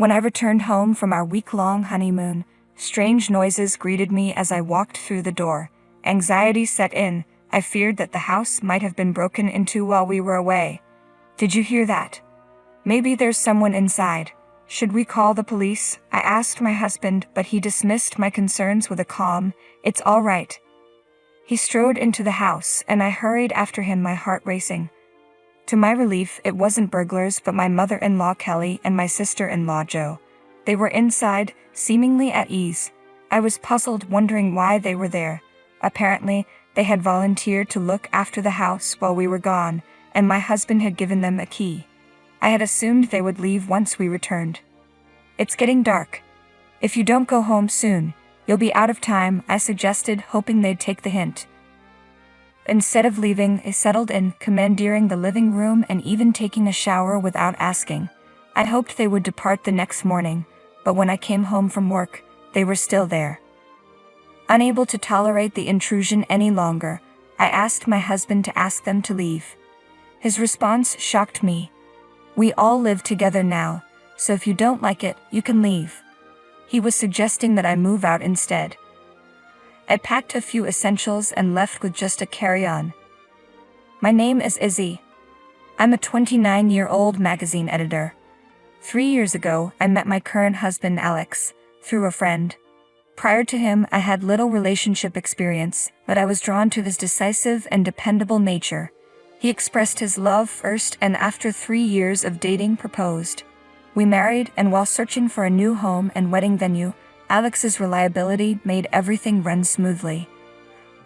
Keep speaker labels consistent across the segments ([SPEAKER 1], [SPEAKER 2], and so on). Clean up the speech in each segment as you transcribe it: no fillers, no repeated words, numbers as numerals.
[SPEAKER 1] When I returned home from our week-long honeymoon, strange noises greeted me as I walked through the door. Anxiety set in. I feared that the house might have been broken into while we were away. Did you hear that? Maybe there's someone inside. Should we call the police? I asked my husband, but he dismissed my concerns with a calm, "It's all right." He strode into the house, and I hurried after him, my heart racing. To my relief, it wasn't burglars but my mother-in-law Kelly and my sister-in-law Jo. They were inside, seemingly at ease. I was puzzled, wondering why they were there. Apparently, they had volunteered to look after the house while we were gone, and my husband had given them a key. I had assumed they would leave once we returned. "It's getting dark. If you don't go home soon, you'll be out of time," I suggested, hoping they'd take the hint. Instead of leaving, they settled in, commandeering the living room and even taking a shower without asking. I hoped they would depart the next morning, but when I came home from work, they were still there. Unable to tolerate the intrusion any longer, I asked my husband to ask them to leave. His response shocked me. "We all live together now, so if you don't like it, you can leave." He was suggesting that I move out instead. I packed a few essentials and left with just a carry-on. My name is Izzy. I'm a 29-year-old magazine editor. 3 years ago, I met my current husband Alex, through a friend. Prior to him, I had little relationship experience, but I was drawn to his decisive and dependable nature. He expressed his love first and after 3 years of dating proposed. We married, and while searching for a new home and wedding venue, Alex's reliability made everything run smoothly.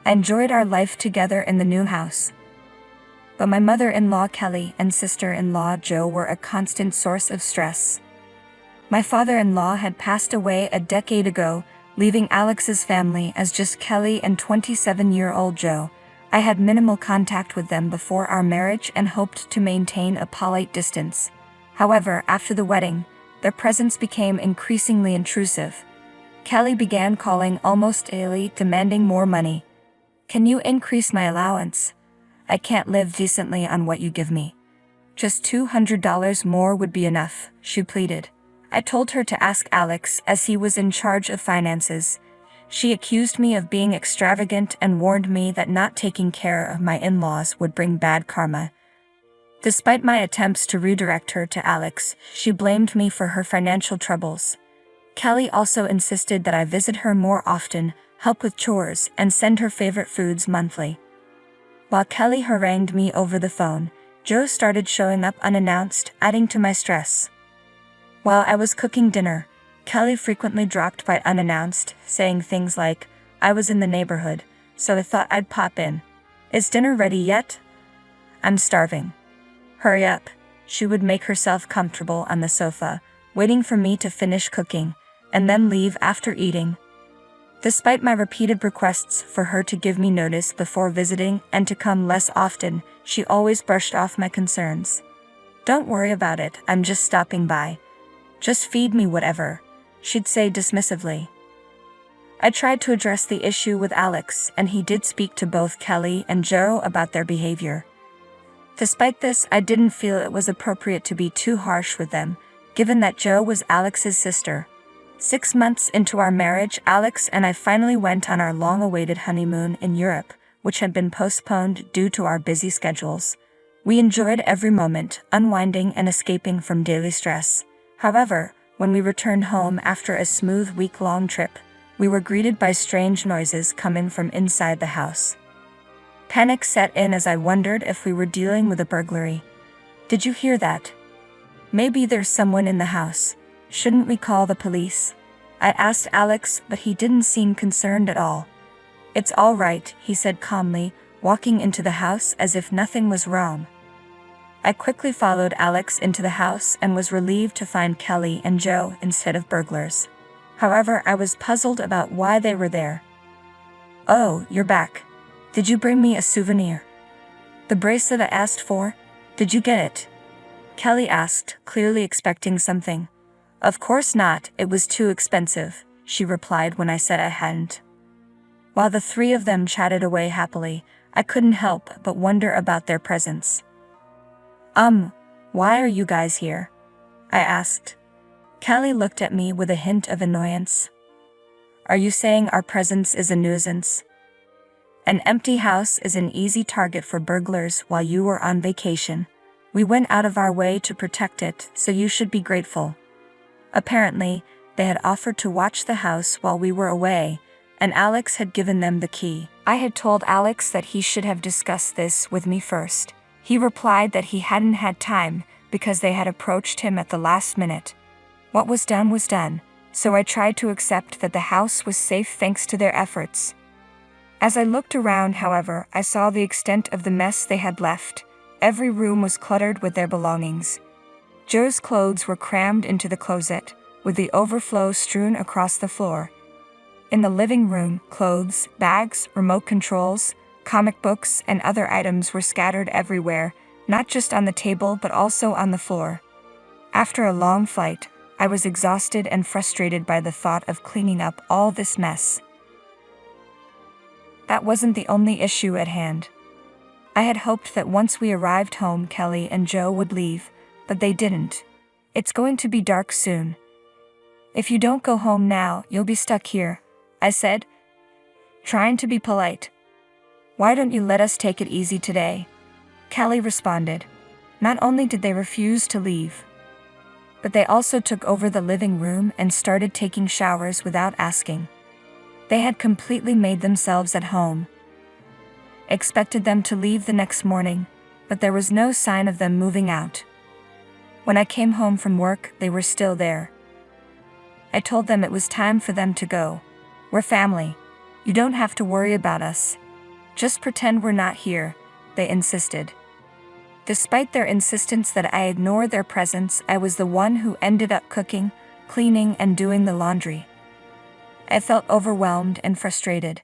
[SPEAKER 1] I enjoyed our life together in the new house. But my mother-in-law Kelly and sister-in-law Jo were a constant source of stress. My father-in-law had passed away a decade ago, leaving Alex's family as just Kelly and 27-year-old Jo. I had minimal contact with them before our marriage and hoped to maintain a polite distance. However, after the wedding, their presence became increasingly intrusive. Kelly began calling almost daily, demanding more money. "Can you increase my allowance? I can't live decently on what you give me. Just $200 more would be enough," she pleaded. I told her to ask Alex, as he was in charge of finances. She accused me of being extravagant and warned me that not taking care of my in-laws would bring bad karma. Despite my attempts to redirect her to Alex, she blamed me for her financial troubles. Kelly also insisted that I visit her more often, help with chores, and send her favorite foods monthly. While Kelly harangued me over the phone, Jo started showing up unannounced, adding to my stress. While I was cooking dinner, Kelly frequently dropped by unannounced, saying things like, "I was in the neighborhood, so I thought I'd pop in. Is dinner ready yet? I'm starving." "Hurry up." She would make herself comfortable on the sofa, waiting for me to finish cooking, and then leave after eating. Despite my repeated requests for her to give me notice before visiting and to come less often, she always brushed off my concerns. "Don't worry about it, I'm just stopping by. Just feed me whatever," she'd say dismissively. I tried to address the issue with Alex, and he did speak to both Kelly and Jo about their behavior. Despite this, I didn't feel it was appropriate to be too harsh with them, given that Jo was Alex's sister. 6 months into our marriage, Alex and I finally went on our long-awaited honeymoon in Europe, which had been postponed due to our busy schedules. We enjoyed every moment, unwinding and escaping from daily stress. However, when we returned home after a smooth week-long trip, we were greeted by strange noises coming from inside the house. Panic set in as I wondered if we were dealing with a burglary. "Did you hear that? Maybe there's someone in the house. Shouldn't we call the police?" I asked Alex, but he didn't seem concerned at all. "It's all right," he said calmly, walking into the house as if nothing was wrong. I quickly followed Alex into the house and was relieved to find Kelly and Jo instead of burglars. However, I was puzzled about why they were there. "Oh, you're back. Did you bring me a souvenir? The bracelet I asked for? Did you get it?" Kelly asked, clearly expecting something. "Of course not, it was too expensive," she replied when I said I hadn't. While the three of them chatted away happily, I couldn't help but wonder about their presence. Why are you guys here?" I asked. Callie looked at me with a hint of annoyance. Are you saying our presence is a nuisance? An empty house is an easy target for burglars while you were on vacation. We went out of our way to protect it, so you should be grateful. Apparently, they had offered to watch the house while we were away, and Alex had given them the key. I had told Alex that he should have discussed this with me first. He replied that he hadn't had time because they had approached him at the last minute. What was done, so I tried to accept that the house was safe thanks to their efforts. As I looked around, however, I saw the extent of the mess they had left. Every room was cluttered with their belongings. Joe's clothes were crammed into the closet, with the overflow strewn across the floor. In the living room, clothes, bags, remote controls, comic books, and other items were scattered everywhere, not just on the table but also on the floor. After a long flight, I was exhausted and frustrated by the thought of cleaning up all this mess. That wasn't the only issue at hand. I had hoped that once we arrived home, Kelly and Joe would leave, but they didn't. It's going to be dark soon. If you don't go home now, you'll be stuck here, I said, trying to be polite. Why don't you let us take it easy today? Kelly responded. Not only did they refuse to leave, but they also took over the living room and started taking showers without asking. They had completely made themselves at home. Expected them to leave the next morning, but there was no sign of them moving out. When I came home from work, they were still there. I told them it was time for them to go. We're family. You don't have to worry about us. Just pretend we're not here, they insisted. Despite their insistence that I ignore their presence, I was the one who ended up cooking, cleaning, and doing the laundry. I felt overwhelmed and frustrated.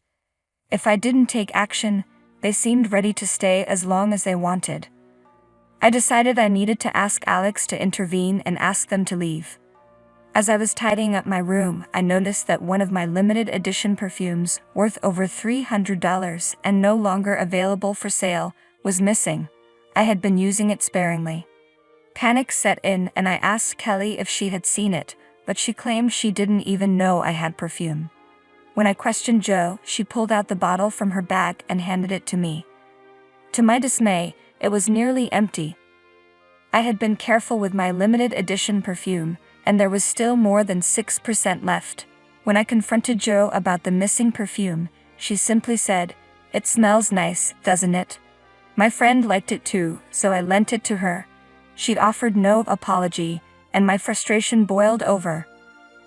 [SPEAKER 1] If I didn't take action, they seemed ready to stay as long as they wanted. I decided I needed to ask Alex to intervene and ask them to leave. As I was tidying up my room, I noticed that one of my limited edition perfumes, worth over $300 and no longer available for sale, was missing. I had been using it sparingly. Panic set in and I asked Kelly if she had seen it, but she claimed she didn't even know I had perfume. When I questioned Joe, she pulled out the bottle from her bag and handed it to me. To my dismay, it was nearly empty. I had been careful with my limited edition perfume, and there was still more than 6% left. When I confronted Joe about the missing perfume, she simply said, "It smells nice, doesn't it?" My friend liked it too, so I lent it to her. She'd offered no apology, and my frustration boiled over.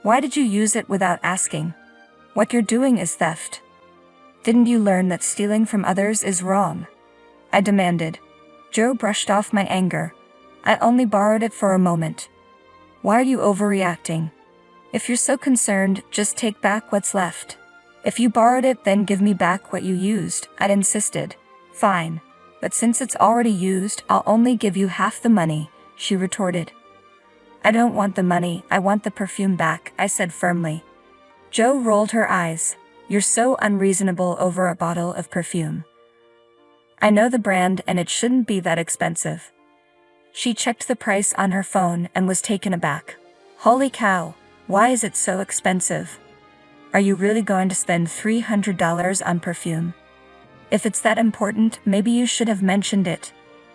[SPEAKER 1] Why did you use it without asking? What you're doing is theft. Didn't you learn that stealing from others is wrong? I demanded. Joe brushed off my anger. I only borrowed it for a moment. Why are you overreacting? If you're so concerned, just take back what's left. If you borrowed it, then give me back what you used, I insisted. Fine. But since it's already used, I'll only give you half the money, she retorted. I don't want the money, I want the perfume back, I said firmly. Joe rolled her eyes. You're so unreasonable over a bottle of perfume. I know the brand and it shouldn't be that expensive. She checked the price on her phone and was taken aback. Holy cow, why is it so expensive? Are you really going to spend $300 on perfume? If it's that important, maybe you should have mentioned it.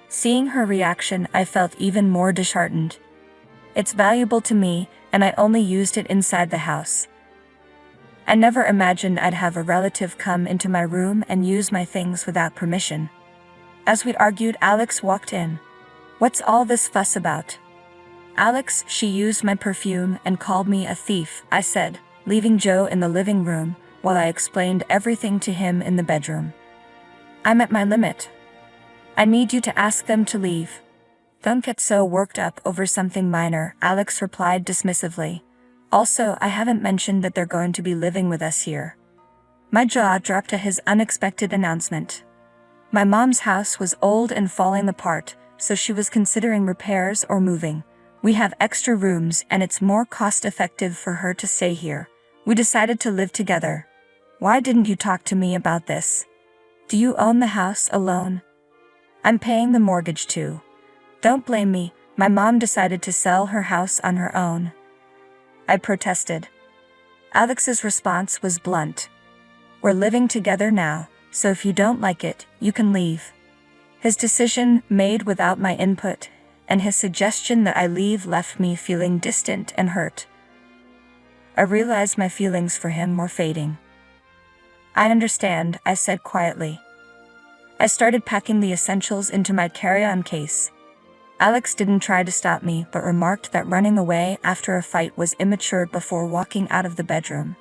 [SPEAKER 1] Seeing her reaction, I felt even more disheartened. It's valuable to me, and I only used it inside the house. I never imagined I'd have a relative come into my room and use my things without permission. As we'd argued, Alex walked in. What's all this fuss about? Alex, she used my perfume and called me a thief, I said, leaving Joe in the living room while I explained everything to him in the bedroom. I'm at my limit. I need you to ask them to leave. Don't get so worked up over something minor, Alex replied dismissively. Also, I haven't mentioned that they're going to be living with us here. My jaw dropped at his unexpected announcement. My mom's house was old and falling apart, so she was considering repairs or moving. We have extra rooms and it's more cost-effective for her to stay here. We decided to live together. Why didn't you talk to me about this? Do you own the house alone? I'm paying the mortgage too. Don't blame me, my mom decided to sell her house on her own. I protested. Alex's response was blunt. "We're living together now, so if you don't like it, you can leave." His decision, made without my input, and his suggestion that I leave left me feeling distant and hurt. I realized my feelings for him were fading. "I understand," I said quietly. I started packing the essentials into my carry-on case. Alex didn't try to stop me but remarked that running away after a fight was immature before walking out of the bedroom.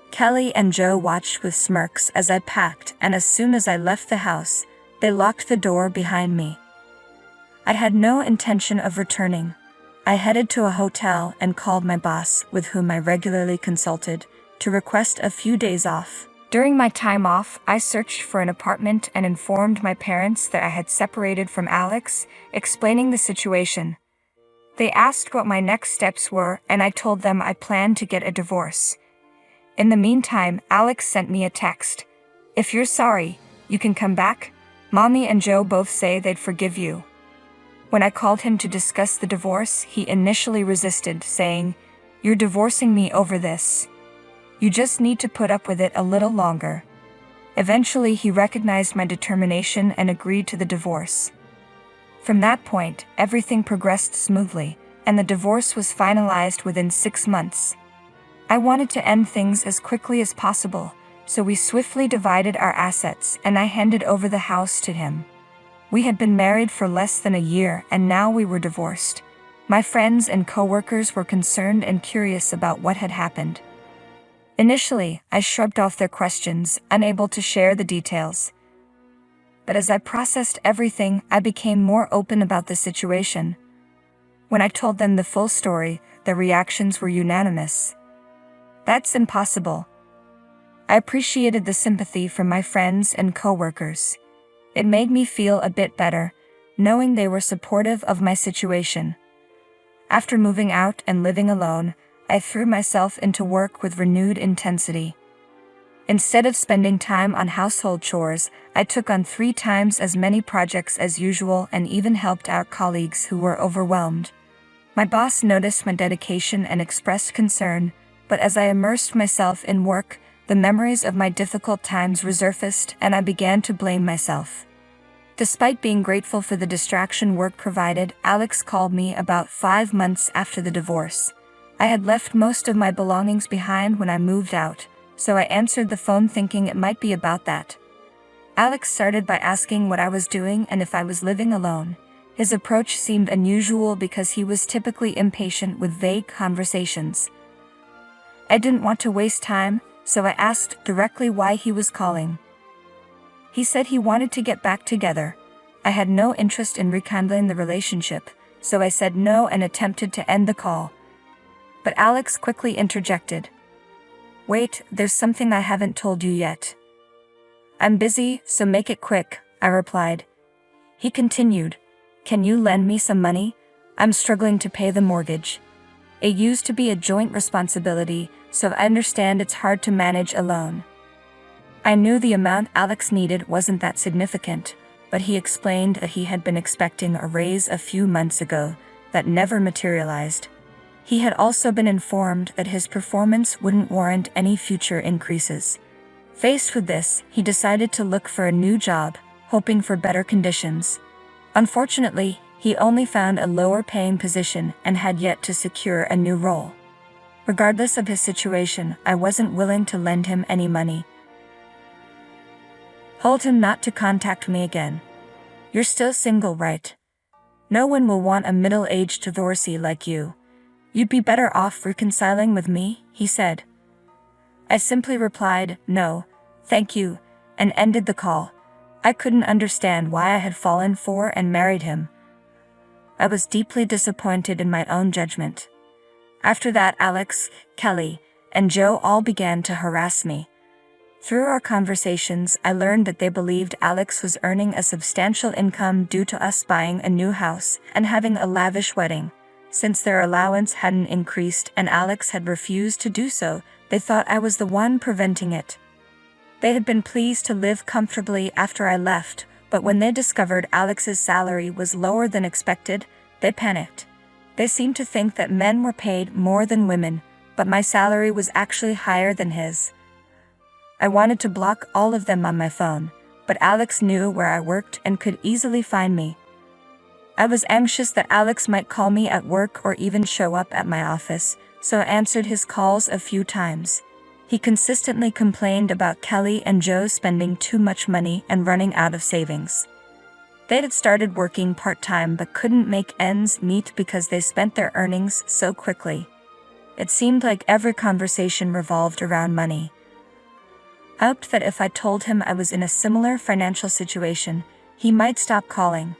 [SPEAKER 1] Kelly and Joe watched with smirks as I packed, and as soon as I left the house, they locked the door behind me. I had no intention of returning. I headed to a hotel and called my boss, with whom I regularly consulted, to request a few days off. During my time off, I searched for an apartment and informed my parents that I had separated from Alex, explaining the situation. They asked what my next steps were, and I told them I planned to get a divorce. In the meantime, Alex sent me a text. "If you're sorry, you can come back. Mommy and Joe both say they'd forgive you." When I called him to discuss the divorce, he initially resisted, saying, "You're divorcing me over this. You just need to put up with it a little longer." Eventually, he recognized my determination and agreed to the divorce. From that point, everything progressed smoothly, and the divorce was finalized within 6 months. I wanted to end things as quickly as possible, so we swiftly divided our assets and I handed over the house to him. We had been married for less than a year and now we were divorced. My friends and coworkers were concerned and curious about what had happened. Initially, I shrugged off their questions, unable to share the details. But as I processed everything, I became more open about the situation. When I told them the full story, their reactions were unanimous. "That's impossible." I appreciated the sympathy from my friends and coworkers. It made me feel a bit better, knowing they were supportive of my situation. After moving out and living alone, I threw myself into work with renewed intensity. Instead of spending time on household chores, I took on 3 times as many projects as usual and even helped out colleagues who were overwhelmed. My boss noticed my dedication and expressed concern, but as I immersed myself in work, the memories of my difficult times resurfaced and I began to blame myself. Despite being grateful for the distraction work provided, Alex called me about 5 months after the divorce. I had left most of my belongings behind when I moved out, so I answered the phone thinking it might be about that. Alex started by asking what I was doing and if I was living alone. His approach seemed unusual because he was typically impatient with vague conversations. I didn't want to waste time, so I asked directly why he was calling. He said he wanted to get back together. I had no interest in rekindling the relationship, so I said no and attempted to end the call. But Alex quickly interjected. "Wait, there's something I haven't told you yet." "I'm busy, so make it quick," I replied. He continued, "Can you lend me some money? I'm struggling to pay the mortgage. It used to be a joint responsibility, so I understand it's hard to manage alone." I knew the amount Alex needed wasn't that significant, but he explained that he had been expecting a raise a few months ago that never materialized. He had also been informed that his performance wouldn't warrant any future increases. Faced with this, he decided to look for a new job, hoping for better conditions. Unfortunately, he only found a lower-paying position and had yet to secure a new role. Regardless of his situation, I wasn't willing to lend him any money. Told him not to contact me again. "You're still single, right? No one will want a middle-aged divorcee like you. You'd be better off reconciling with me," he said. I simply replied, "No, thank you," and ended the call. I couldn't understand why I had fallen for and married him. I was deeply disappointed in my own judgment. After that, Alex, Kelly, and Joe all began to harass me. Through our conversations, I learned that they believed Alex was earning a substantial income due to us buying a new house and having a lavish wedding. Since their allowance hadn't increased and Alex had refused to do so, they thought I was the one preventing it. They had been pleased to live comfortably after I left, but when they discovered Alex's salary was lower than expected, they panicked. They seemed to think that men were paid more than women, but my salary was actually higher than his. I wanted to block all of them on my phone, but Alex knew where I worked and could easily find me. I was anxious that Alex might call me at work or even show up at my office, so I answered his calls a few times. He consistently complained about Kelly and Joe spending too much money and running out of savings. They had started working part-time but couldn't make ends meet because they spent their earnings so quickly. It seemed like every conversation revolved around money. I hoped that if I told him I was in a similar financial situation, he might stop calling.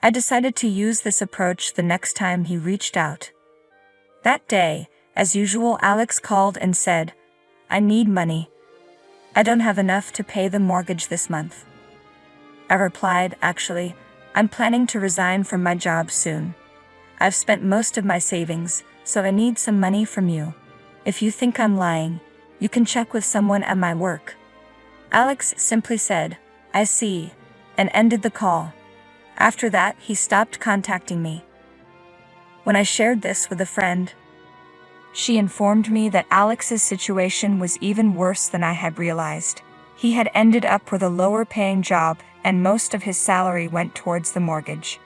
[SPEAKER 1] I decided to use this approach the next time he reached out. That day, as usual, Alex called and said, "I need money. I don't have enough to pay the mortgage this month." I replied, "Actually, I'm planning to resign from my job soon. I've spent most of my savings, so I need some money from you. If you think I'm lying, you can check with someone at my work." Alex simply said, "I see," and ended the call. After that, he stopped contacting me. When I shared this with a friend, she informed me that Alex's situation was even worse than I had realized. He had ended up with a lower-paying job, and most of his salary went towards the mortgage.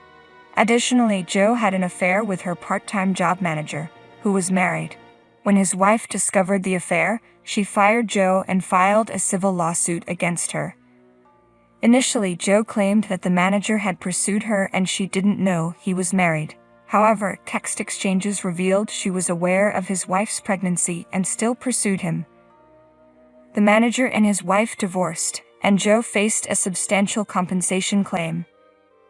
[SPEAKER 1] Additionally, Joe had an affair with her part-time job manager, who was married. When his wife discovered the affair, she fired Joe and filed a civil lawsuit against her. Initially, Joe claimed that the manager had pursued her and she didn't know he was married. However, text exchanges revealed she was aware of his wife's pregnancy and still pursued him. The manager and his wife divorced, and Joe faced a substantial compensation claim.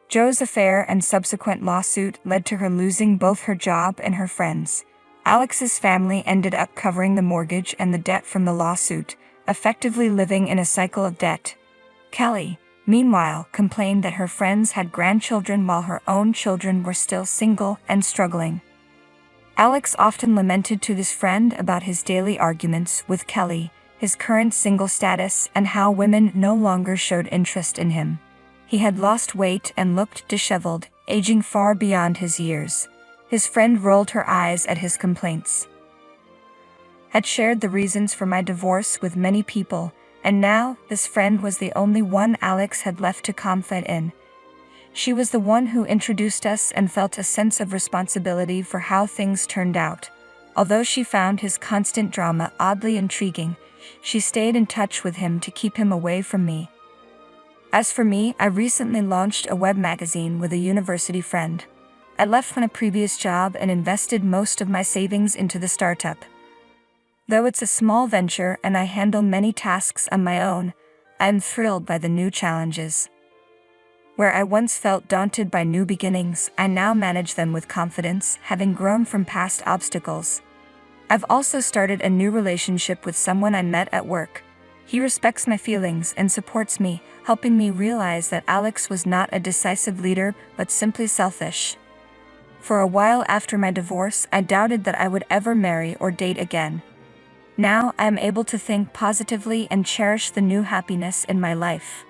[SPEAKER 1] Joe's affair and subsequent lawsuit led to her losing both her job and her friends. Alex's family ended up covering the mortgage and the debt from the lawsuit, effectively living in a cycle of debt. Kelly, meanwhile, complained that her friends had grandchildren while her own children were still single and struggling. Alex often lamented to this friend about his daily arguments with Kelly, his current single status, and how women no longer showed interest in him. He had lost weight and looked disheveled, aging far beyond his years. His friend rolled her eyes at his complaints. Had shared the reasons for my divorce with many people, and now this friend was the only one Alex had left to confide in. She was the one who introduced us and felt a sense of responsibility for how things turned out. Although she found his constant drama oddly intriguing, she stayed in touch with him to keep him away from me. As for me, I recently launched a web magazine with a university friend. I left my previous job and invested most of my savings into the startup. Though it's a small venture and I handle many tasks on my own, I am thrilled by the new challenges. Where I once felt daunted by new beginnings, I now manage them with confidence, having grown from past obstacles. I've also started a new relationship with someone I met at work. He respects my feelings and supports me, helping me realize that Alex was not a decisive leader, but simply selfish. For a while after my divorce, I doubted that I would ever marry or date again. Now I am able to think positively and cherish the new happiness in my life.